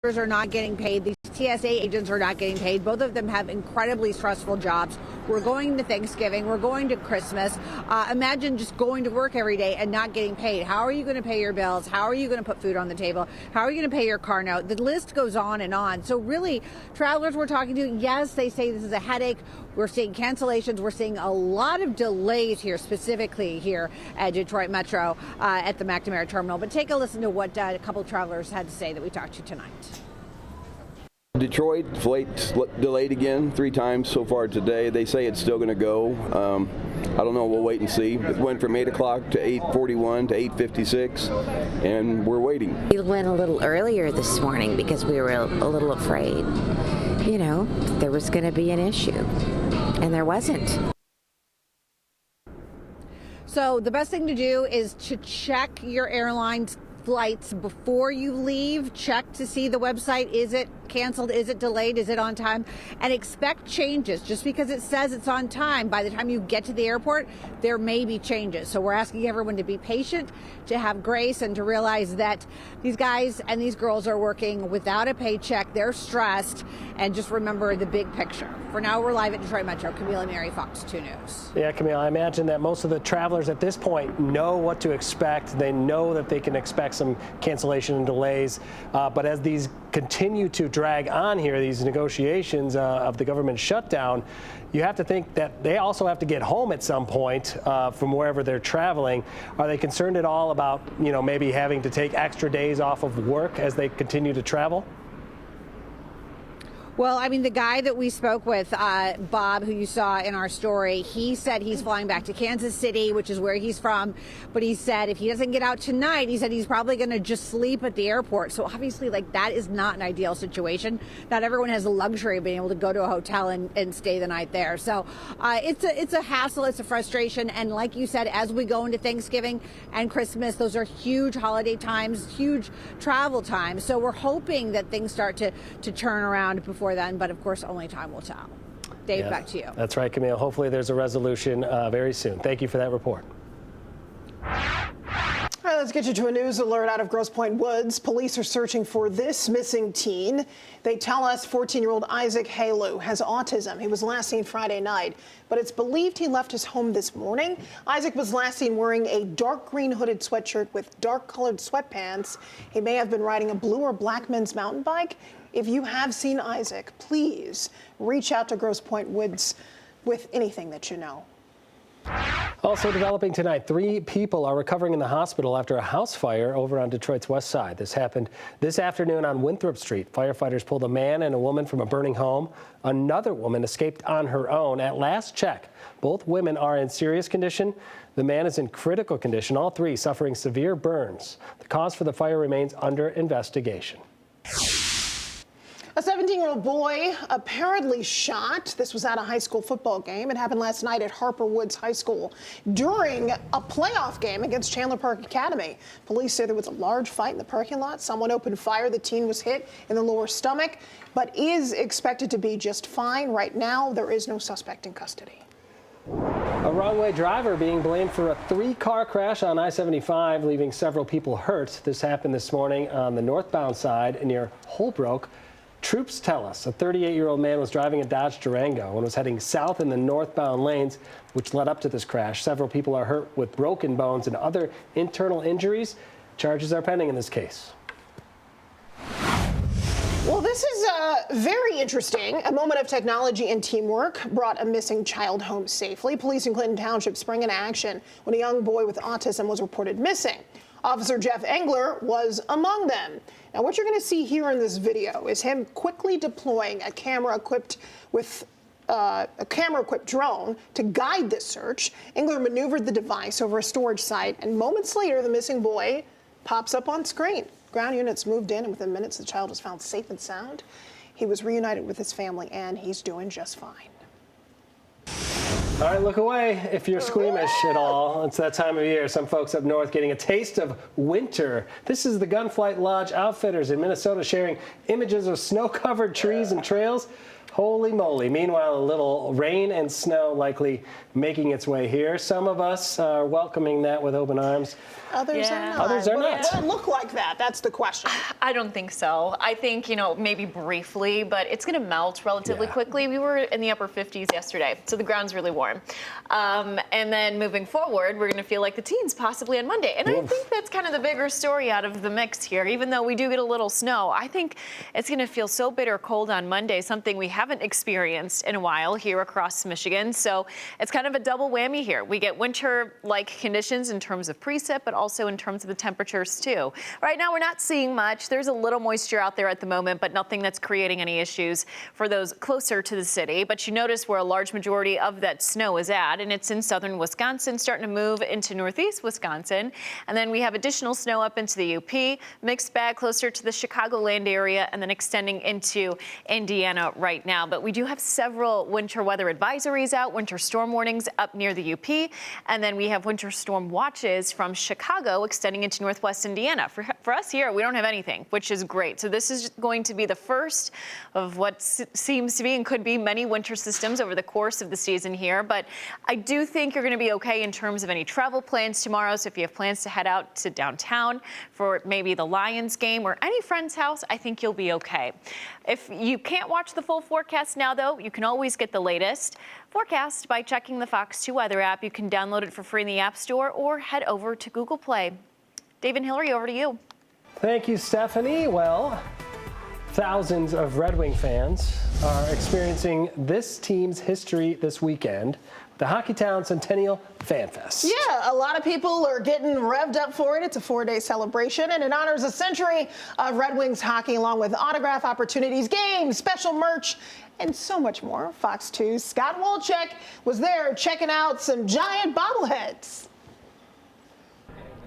are not getting paid. These TSA agents are not getting paid. Both of them have incredibly stressful jobs. We're going to Thanksgiving. We're going to Christmas. Imagine just going to work every day and not getting paid. How are you going to pay your bills? How are you going to put food on the table? How are you going to pay your car note? The list goes on and on. So really, travelers we're talking to, yes, they say this is a headache. We're seeing cancellations. We're seeing a lot of delays here, specifically here at Detroit Metro at the McNamara Terminal. But take a listen to what a couple of travelers had to say that we talked to tonight. Detroit flight's delayed again 3 times so far today. They say it's still going to go. I don't know. We'll wait and see. It went from 8 o'clock to 8:41 to 8:56, and we're waiting. We went a little earlier this morning because we were a little afraid, you know, there was going to be an issue, and there wasn't. So the best thing to do is to check your airline's flights before you leave. Check to see the website. Is it canceled? Is it delayed? Is it on time? And expect changes. Just because it says it's on time, by the time you get to the airport, there may be changes. So we're asking everyone to be patient, to have grace, and to realize that these guys and these girls are working without a paycheck. They're stressed, and just remember the big picture. For now, we're live at Detroit Metro. Camille and Mary, Fox 2 News. Yeah, Camille, I imagine that most of the travelers at this point know what to expect. They know that they can expect some cancellation and delays. But as these continue to drag on here, these negotiations of the government shutdown, you have to think that they also have to get home at some point from wherever they're traveling. Are they concerned at all about, you know, maybe having to take extra days off of work as they continue to travel? Well, I mean, the guy that we spoke with, Bob, who you saw in our story, he said he's flying back to Kansas City, which is where he's from. But he said if he doesn't get out tonight, he said he's probably going to just sleep at the airport. So obviously, like, that is not an ideal situation. Not everyone has the luxury of being able to go to a hotel and stay the night there. So it's a hassle. It's a frustration. And like you said, as we go into Thanksgiving and Christmas, those are huge holiday times, huge travel times. So we're hoping that things start to turn around before then, but of course only time will tell. Dave, back to you. That's right, Camille. Hopefully there's a resolution very soon. Thank you for that report. All right, let's get you to a news alert out of Grosse Pointe Woods. Police are searching for this missing teen. They tell us 14-year-old Isaac Halu has autism. He was last seen Friday night, but it's believed he left his home this morning. Isaac was last seen wearing a dark green hooded sweatshirt with dark colored sweatpants. He may have been riding a blue or black men's mountain bike. If you have seen Isaac, please reach out to Grosse Pointe Woods with anything that you know. Also developing tonight, 3 people are recovering in the hospital after a house fire over on Detroit's west side. This happened this afternoon on Winthrop Street. Firefighters pulled a man and a woman from a burning home. Another woman escaped on her own. At last check, both women are in serious condition. The man is in critical condition, all 3 suffering severe burns. The cause for the fire remains under investigation. A 17-year-old boy apparently shot. This was at a high school football game. It happened last night at Harper Woods High School during a playoff game against Chandler Park Academy. Police say there was a large fight in the parking lot. Someone opened fire. The teen was hit in the lower stomach, but is expected to be just fine. Right now, there is no suspect in custody. A wrong-way driver being blamed for a 3-car crash on I-75, leaving several people hurt. This happened this morning on the northbound side near Holbrook. Troops tell us a 38-year-old man was driving a Dodge Durango and was heading south in the northbound lanes, which led up to this crash. Several people are hurt with broken bones and other internal injuries. Charges are pending in this case. Well, this is very interesting. A moment of technology and teamwork brought a missing child home safely. Police in Clinton Township sprang into action when a young boy with autism was reported missing. Officer Jeff Engler was among them. Now, what you're going to see here in this video is him quickly deploying a camera-equipped drone to guide this search. Engler maneuvered the device over a storage site, and moments later, the missing boy pops up on screen. Ground units moved in, and within minutes, the child was found safe and sound. He was reunited with his family, and he's doing just fine. All right, look away if you're squeamish at all. It's that time of year. Some folks up north getting a taste of winter. This is the Gunflight Lodge Outfitters in Minnesota sharing images of snow-covered trees and trails. Holy moly. Meanwhile, a little rain and snow likely making its way here. Some of us are welcoming that with open arms. Others are not. Others are not. Will it look like that? That's the question. I don't think so. I think, maybe briefly, but it's going to melt relatively quickly. We were in the upper 50s yesterday, so the ground's really warm. And then moving forward, we're going to feel like the teens possibly on Monday. And I think that's kind of the bigger story out of the mix here. Even though we do get a little snow, I think it's going to feel so bitter cold on Monday, something we haven't experienced in a while here across Michigan. So it's kind of a double whammy here. We get winter-like conditions in terms of precip, but also in terms of the temperatures too. Right now, we're not seeing much. There's a little moisture out there at the moment, but nothing that's creating any issues for those closer to the city. But you notice where a large majority of that snow is at, and it's in southern Wisconsin, starting to move into northeast Wisconsin. And then we have additional snow up into the UP, mixed bag closer to the Chicagoland area, and then extending into Indiana right now. But we do have several winter weather advisories out, winter storm warnings up near the UP, and then we have winter storm watches from Chicago extending into northwest Indiana. For us here, we don't have anything, which is great. So this is going to be the first of what seems to be and could be many winter systems over the course of the season here. But I do think you're going to be okay in terms of any travel plans tomorrow. So if you have plans to head out to downtown for maybe the Lions game or any friend's house, I think you'll be okay. If you can't watch the full forecast now, though, you can always get the latest forecast by checking the Fox 2 weather app. You can download it for free in the App Store or head over to Google Play. Dave and Hillary, over to you. Thank you, Stephanie. Well, thousands of Red Wing fans are experiencing this team's history this weekend, the Hockeytown Centennial Fan Fest. Yeah, a lot of people are getting revved up for it. It's a 4-day celebration, and it honors a century of Red Wings hockey, along with autograph opportunities, games, special merch, and so much more. Fox 2's Scott Wolchek was there checking out some giant bobbleheads.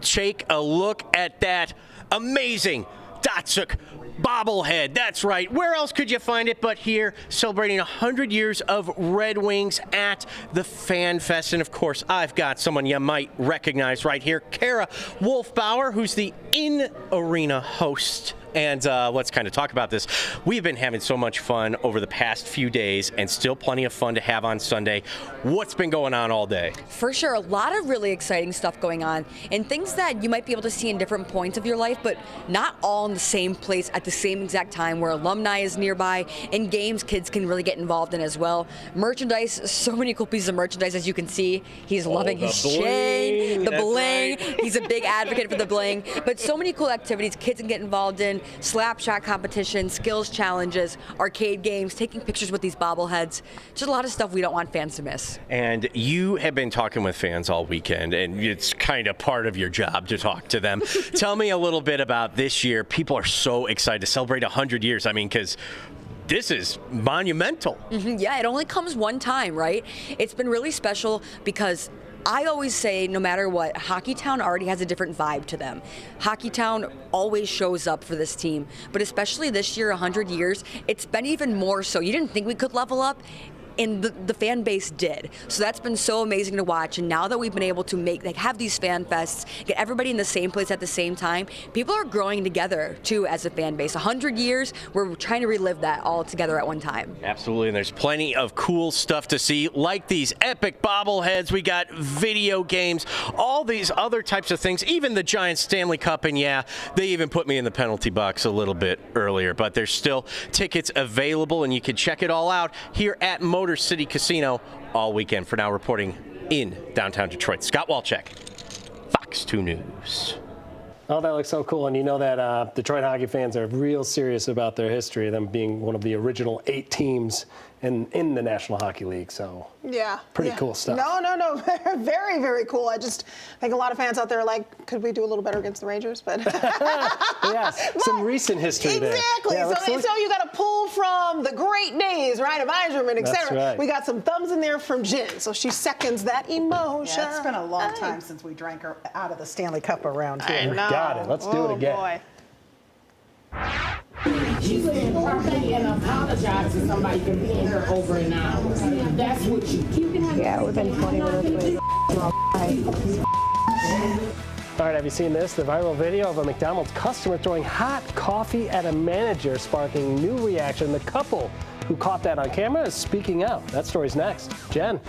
Take a look at that amazing Datsuk bobblehead. That's right. Where else could you find it but here, celebrating 100 years of Red Wings at the Fan Fest. And of course, I've got someone you might recognize right here, Kara Wolfbauer, who's the in-arena host. And let's kind of talk about this. We've been having so much fun over the past few days, and still plenty of fun to have on Sunday. What's been going on all day? For sure, a lot of really exciting stuff going on, and things that you might be able to see in different points of your life, but not all in the same place at the same exact time, where alumni is nearby, and games kids can really get involved in as well. Merchandise, so many cool pieces of merchandise, as you can see. He's loving his chain, the bling. Right. He's a big advocate for the bling. But so many cool activities kids can get involved in. Slap shot competition, skills challenges, arcade games, taking pictures with these bobbleheads. Just a lot of stuff we don't want fans to miss. And you have been talking with fans all weekend, and it's kind of part of your job to talk to them. Tell me a little bit about this year. People are so excited to celebrate 100 years. I mean, because this is monumental. Yeah, it only comes one time, right? It's been really special because I always say, no matter what, Hockeytown already has a different vibe to them. Hockeytown always shows up for this team, but especially this year, 100 years, it's been even more so. You didn't think we could level up, and the fan base did. So that's been so amazing to watch. And now that we've been able to have these fan fests, get everybody in the same place at the same time, people are growing together too as a fan base. 100 years, we're trying to relive that all together at one time. Absolutely, and there's plenty of cool stuff to see, like these epic bobbleheads. We got video games, all these other types of things, even the giant Stanley Cup. And yeah, they even put me in the penalty box a little bit earlier, but there's still tickets available, and you can check it all out here at Motor City Casino all weekend. For now, reporting in downtown Detroit, Scott Wolchek, Fox 2 News. Oh, that looks so cool. And you know that Detroit hockey fans are real serious about their history, them being one of the original 8 teams in the National Hockey League. So yeah, pretty cool stuff. No, very, very cool. I just think a lot of fans out there are like, could we do a little better against the Rangers? But yes, some recent history there. Exactly. Yeah, so you got to pull from the great days, right, of Eiserman, et cetera. Right. We got some thumbs in there from Jen, so she seconds that emotion. Yeah, it's been a long time since we drank her out of the Stanley Cup around here. Got it. Let's do it again. Boy. She said perfect and apologize to somebody for being her over an hour. That's what you can have. Yeah, we've been 20 minutes late. All right, have you seen this? The viral video of a McDonald's customer throwing hot coffee at a manager, sparking new reaction. The couple who caught that on camera is speaking out. That story's next. Jen.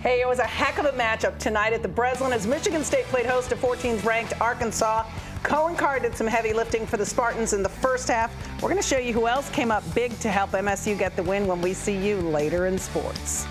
Hey, it was a heck of a matchup tonight at the Breslin as Michigan State played host to 14th ranked Arkansas. Cohen Carr did some heavy lifting for the Spartans in the first half. We're going to show you who else came up big to help MSU get the win when we see you later in sports.